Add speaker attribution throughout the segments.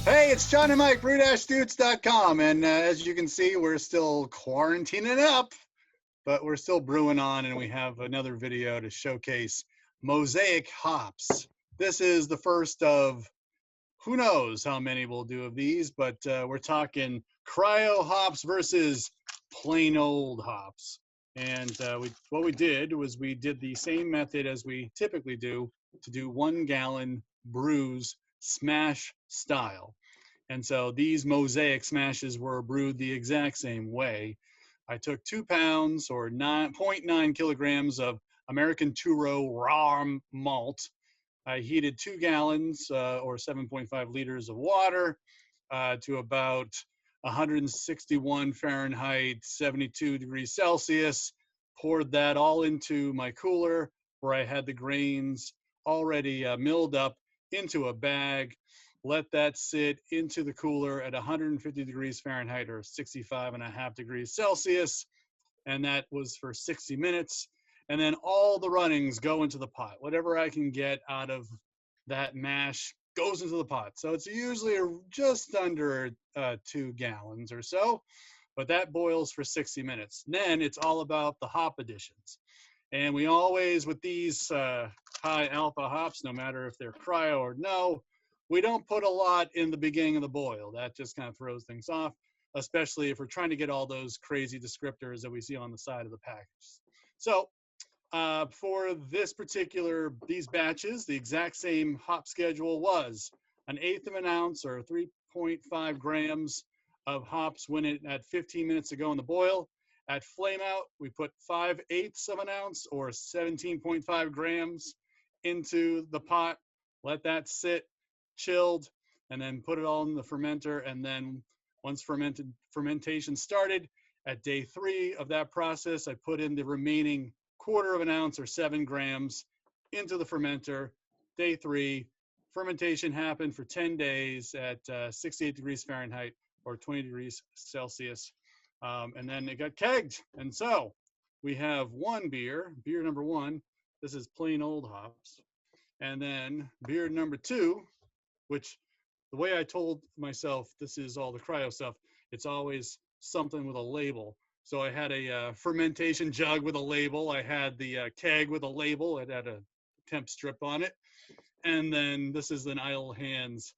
Speaker 1: Hey, it's John and Mike, brew-dudes.com. And as you can see, we're still quarantining up, but we're still brewing on, and we have another video to showcase Mosaic hops. This is the first of who knows how many we'll do of these, but we're talking cryo hops versus plain old hops. And what we did was we did the same method as we typically do to do 1 gallon brews SMaSH style. And so these Mosaic SMaSHs were brewed the exact same way. I took 2 pounds or 0.9 kilograms of American two-row raw malt. I heated 2 gallons or 7.5 liters of water to about 161 Fahrenheit, 72 degrees Celsius. Poured that all into my cooler where I had the grains already milled up into a bag. Let that sit into the cooler at 150 degrees Fahrenheit or 65.5 degrees Celsius. And that was for 60 minutes. And then all the runnings go into the pot. Whatever I can get out of that mash goes into the pot. So it's usually just under 2 gallons or so, but that boils for 60 minutes. Then it's all about the hop additions. And we always, with these high alpha hops, no matter if they're cryo or no, we don't put a lot in the beginning of the boil. That just kind of throws things off, especially if we're trying to get all those crazy descriptors that we see on the side of the package. So for these batches, the exact same hop schedule was 1/8 of an ounce or 3.5 grams of hops when it at 15 minutes to go in the boil. At flame out, we put 5/8 of an ounce or 17.5 grams into the pot, let that sit, chilled, and then put it all in the fermenter. And then once fermentation started, at day 3 of that process, I put in the remaining 1/4 of an ounce or 7 grams into the fermenter. Day 3, fermentation happened for 10 days at 68 degrees Fahrenheit or 20 degrees Celsius. And then it got kegged. And so we have one beer number 1. This is plain old hops. And then beer number 2, which the way I told myself, this is all the cryo stuff, it's always something with a label. So I had a fermentation jug with a label. I had the keg with a label. It had a temp strip on it. And then this is an Idle Hands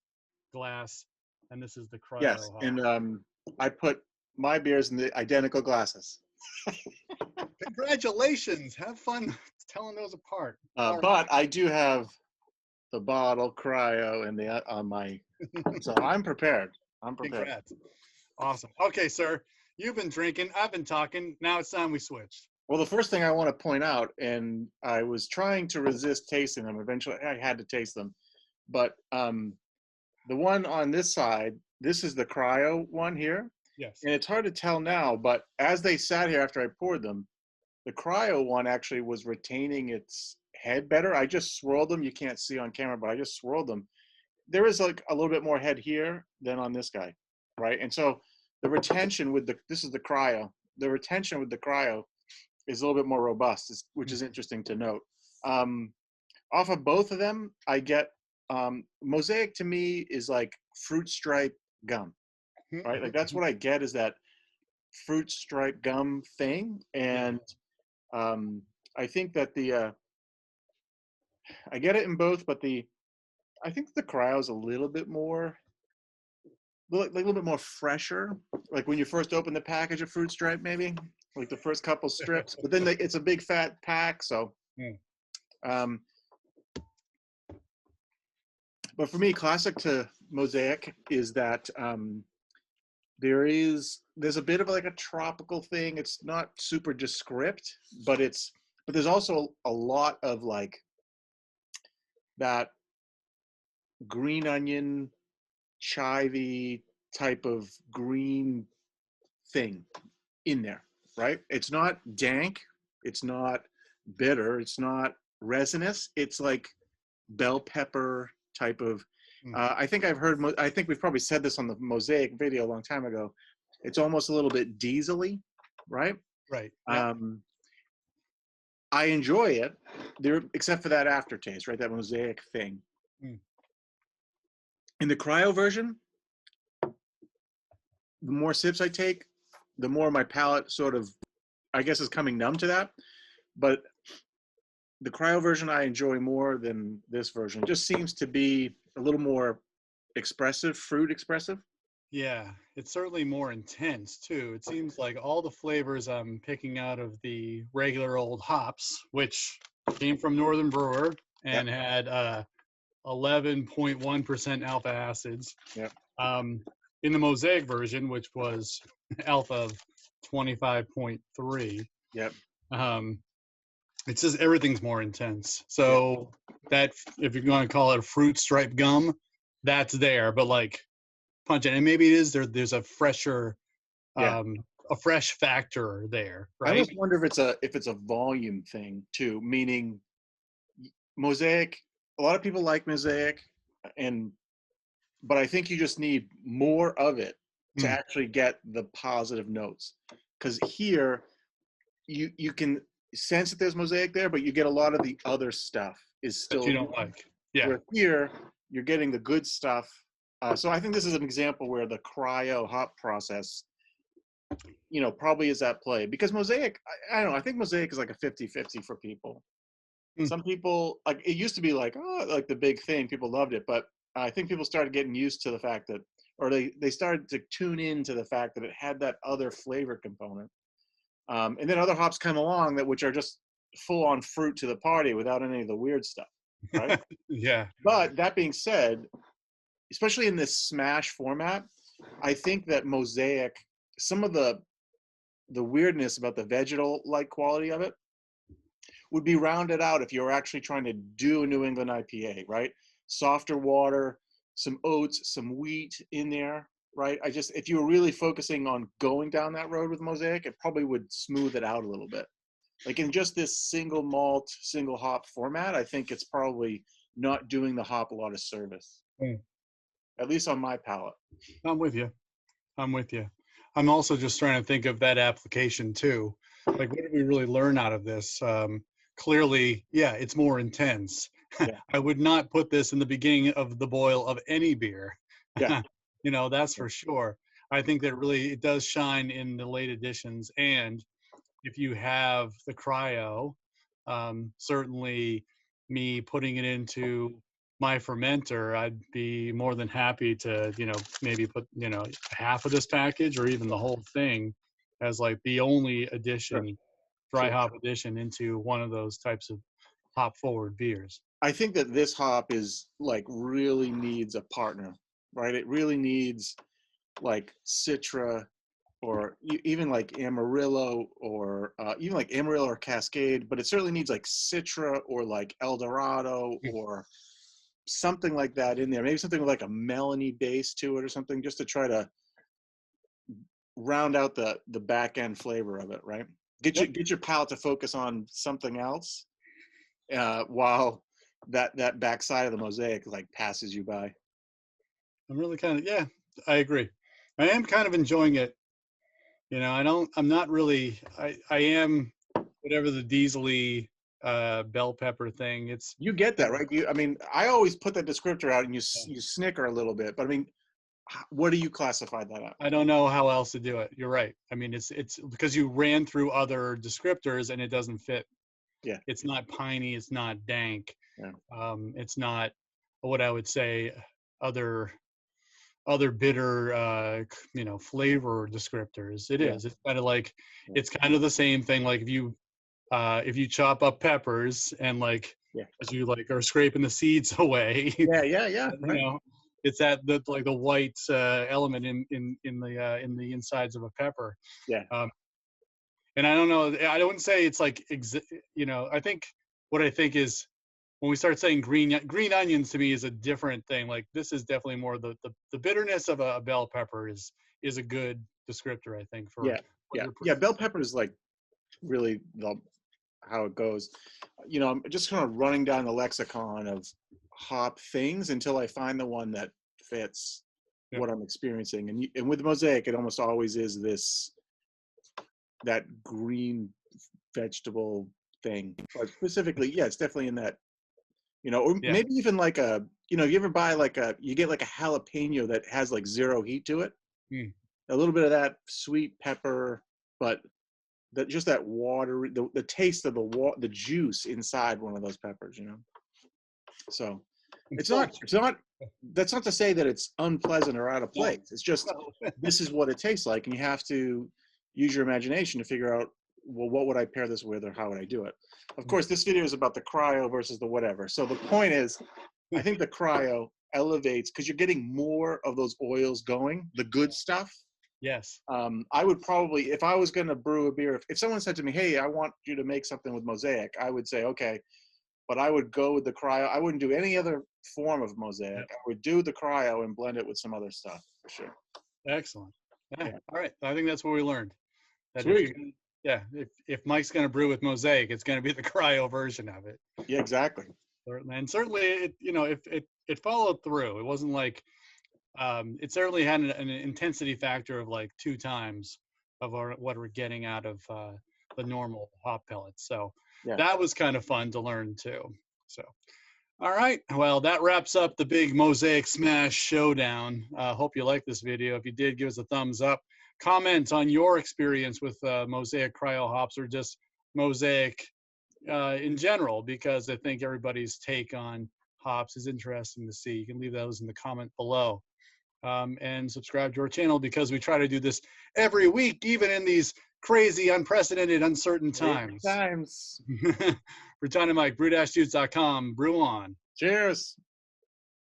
Speaker 1: glass. And this is the cryo
Speaker 2: Yes,
Speaker 1: hop.
Speaker 2: and I put my beers in the identical glasses.
Speaker 1: Congratulations. Have fun telling those apart.
Speaker 2: But I do have the bottle cryo and the on my, so I'm prepared. I'm prepared.
Speaker 1: Congrats. Awesome. Okay, sir. You've been drinking. I've been talking. Now it's time we switched.
Speaker 2: Well, the first thing I want to point out, and I was trying to resist tasting them. Eventually, I had to taste them. But the one on this side, this is the cryo one here.
Speaker 1: Yes.
Speaker 2: And it's hard to tell now, but as they sat here after I poured them, the cryo one actually was retaining its head better. I just swirled them. You can't see on camera, but I just swirled them. There is like a little bit more head here than on this guy, right? And so the retention with this is the cryo. The retention with the cryo is a little bit more robust, which is interesting to note. Off of both of them, I get Mosaic to me is like fruit stripe gum, right? Like that's what I get is that fruit stripe gum thing. And I think that I get it in both, but I think the cryo is a little bit more fresher. Like when you first open the package of fruit stripe, maybe like the first couple strips, but then it's a big fat pack. So, but for me, classic to Mosaic is that there's a bit of like a tropical thing. It's not super descript, but there's also a lot of like that green onion, chivy type of green thing in there, right? It's not dank, it's not bitter, it's not resinous. It's like bell pepper type of. I think we've probably said this on the Mosaic video a long time ago. It's almost a little bit diesel-y, right?
Speaker 1: Right.
Speaker 2: Yep. I enjoy it, except for that aftertaste, right? That Mosaic thing. In the cryo version, the more sips I take, the more my palate sort of, I guess, is coming numb to that. But the cryo version I enjoy more than this version. It just seems to be a little more expressive, fruit expressive.
Speaker 1: Yeah, it's certainly more intense too. It seems like all the flavors I'm picking out of the regular old hops, which came from Northern Brewer
Speaker 2: Yep.
Speaker 1: and had 11.1% alpha acids.
Speaker 2: Yep.
Speaker 1: In the Mosaic version, which was alpha of 25.3.
Speaker 2: Yep.
Speaker 1: It's just everything's more intense. So that, if you're going to call it a fruit striped gum, that's there. But like pungent, and maybe it is there's a fresher,
Speaker 2: Yeah.
Speaker 1: a fresh factor there,
Speaker 2: I
Speaker 1: right?
Speaker 2: almost wonder if it's a volume thing too, meaning Mosaic. A lot of people like Mosaic, but I think you just need more of it to actually get the positive notes. Because here, you can sense that there's Mosaic there, but you get a lot of the other stuff is still.
Speaker 1: That you don't like. Yeah.
Speaker 2: Where here, you're getting the good stuff. So I think this is an example where the cryo hop process, probably is at play. Because Mosaic, I don't know, I think Mosaic is like a 50-50 for people. Some people, like, it used to be like, oh, like the big thing, people loved it. But I think people started getting used to the fact that, or they started to tune in to the fact that it had that other flavor component. And then other hops come along which are just full on fruit to the party without any of the weird stuff, right?
Speaker 1: Yeah.
Speaker 2: But that being said, especially in this SMaSH format, I think that Mosaic, some of the weirdness about the vegetal-like quality of it would be rounded out if you were actually trying to do a New England IPA, right? Softer water, some oats, some wheat in there, right? If you were really focusing on going down that road with Mosaic, it probably would smooth it out a little bit. Like in just this single malt, single hop format, I think it's probably not doing the hop a lot of service. At least on my palate.
Speaker 1: I'm with you. I'm also just trying to think of that application too. Like, what did we really learn out of this? Clearly, yeah, it's more intense.
Speaker 2: Yeah.
Speaker 1: I would not put this in the beginning of the boil of any beer.
Speaker 2: Yeah.
Speaker 1: That's for sure. I think that really it does shine in the late editions. And if you have the cryo, certainly me putting it into my fermenter, I'd be more than happy to, maybe put, half of this package or even the whole thing as like the only addition, dry hop addition into one of those types of hop forward beers.
Speaker 2: I think that this hop is like really needs a partner, right? It really needs like Citra or even like Amarillo or even like Amarillo or Cascade, but it certainly needs like Citra or like Eldorado or something like that in there. Maybe something with like a melony base to it or something, just to try to round out the back end flavor of it, right? Get your palate to focus on something else while that backside of the Mosaic like passes you by.
Speaker 1: I'm really I agree. I am kind of enjoying it. I'm not really, I am whatever the diesely bell pepper thing.
Speaker 2: You get that, right? I always put that descriptor out and you snicker a little bit, but I mean, what do you classify that at?
Speaker 1: I don't know how else to do it. You're right. I mean, it's because you ran through other descriptors and it doesn't fit.
Speaker 2: Yeah.
Speaker 1: It's not piney. It's not dank.
Speaker 2: Yeah.
Speaker 1: It's not what I would say other bitter, flavor descriptors. It is. It's kind of like, it's kind of the same thing. Like if you chop up peppers and like, as you like are scraping the seeds away.
Speaker 2: Yeah. Right.
Speaker 1: It's that the white element in the insides of a pepper.
Speaker 2: Yeah.
Speaker 1: And I don't know. I don't say it's like I think what I think is when we start saying green onions to me is a different thing. Like this is definitely more the bitterness of a bell pepper is a good descriptor, I think. For
Speaker 2: bell pepper is like really how it goes. I'm just kind of running down the lexicon of hop things until I find the one that fits what I'm experiencing. And with Mosaic, it almost always is that green vegetable thing. But specifically, it's definitely in that, or maybe even like you ever buy you get like a jalapeno that has like zero heat to it. a little bit of that sweet pepper, but just that water, the taste of the juice inside one of those peppers, you know. So it's not, that's not to say that it's unpleasant or out of place. It's just, this is what it tastes like. And you have to use your imagination to figure out, well, what would I pair this with, or how would I do it? Of course, this video is about the cryo versus the whatever. So the point is, I think the cryo elevates, because you're getting more of those oils going, the good stuff.
Speaker 1: Yes.
Speaker 2: I would probably, if I was going to brew a beer, if someone said to me, hey, I want you to make something with Mosaic, I would say, okay, but I would go with the cryo. I wouldn't do any other form of Mosaic. Yep. I would do the cryo and blend it with some other stuff, for sure.
Speaker 1: Excellent. Yeah. All right. I think that's what we learned. That
Speaker 2: Sweet.
Speaker 1: If Mike's going to brew with Mosaic, it's going to be the cryo version of it.
Speaker 2: Yeah, exactly.
Speaker 1: And certainly, it followed through. It wasn't like, it certainly had an intensity factor of like 2 times of what we're getting out of the normal hop pellets. So that was kind of fun to learn too. So, all right. Well, that wraps up the big Mosaic SMaSH showdown. Hope you liked this video. If you did, give us a thumbs up. Comment on your experience with Mosaic Cryo hops, or just Mosaic in general, because I think everybody's take on hops is interesting to see. You can leave those in the comment below. And subscribe to our channel, because we try to do this every week, even in these crazy, unprecedented, uncertain times.
Speaker 2: For
Speaker 1: John and Mike, brew-dudes.com, brew on.
Speaker 2: Cheers.